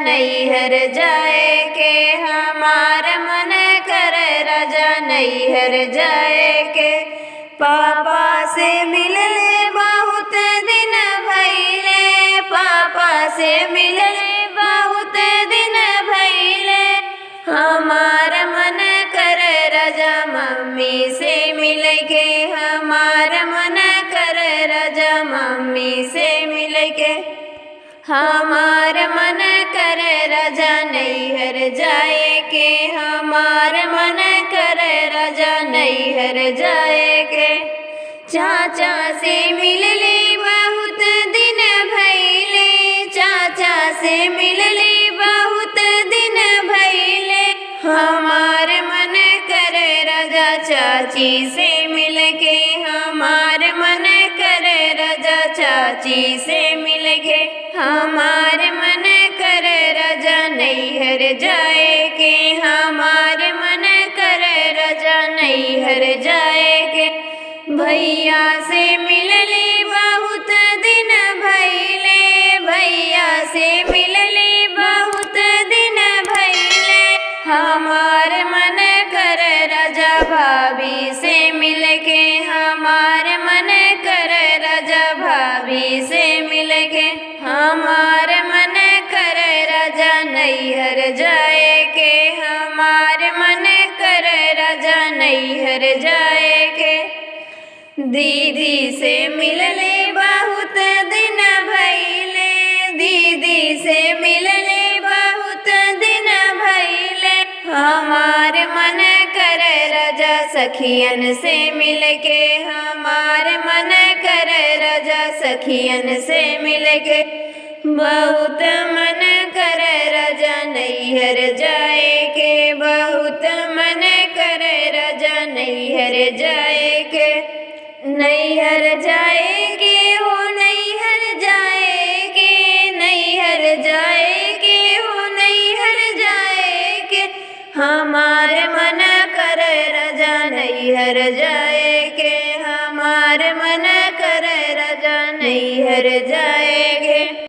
नैहर जाए के, हमार मन करे राजा नैहर जाए के। पापा से मिलले बहुत दिन भइले, पापा से मिलले बहुत दिन भइले। हमार मन करे राजा मम्मी से मिले के, हमार मन करे राजा मम्मी से मिले के। हमार मन करे राजा नैहर जाए के, हमार मन करे राजा नैहर जाए के। चाचा से मिलले बहुत दिन भइले, चाचा से मिलले बहुत दिन भइले। हमार मन करे राजा चाची से मिलके, हमार मन करे राजा चाची से मिलके। हमार मन करे राजा नैहर जाए के, हमार मन करे राजा नैहर जाए के। भैया से मिलले बहुत दिन भइले, भैया से मिलले बहुत दिन भइले। हमार मन करे राजा भाभी से मिलके, हमार मन करे राजा भाभी से मिलके। हमार मन करे राजा नैहर जाए के, हमार मन करे राजा नैहर जाए के। दीदी से मिलले बहुत दिन भइले, दीदी से मिलले बहुत दिन भइले। हमार मन करे राजा सखियन से मिलके, हमार मन करे राजा सखियन से मिलके। बहुत मन करे राजा नैहर जाए के, बहुत मन करे राजा नैहर जाए के। नैहर जाए के हो नैहर जाए के, नैहर जाए के हो नैहर जाए के। हमार मन करे राजा नैहर जाए के, हमार मन करे राजा नैहर जाए के।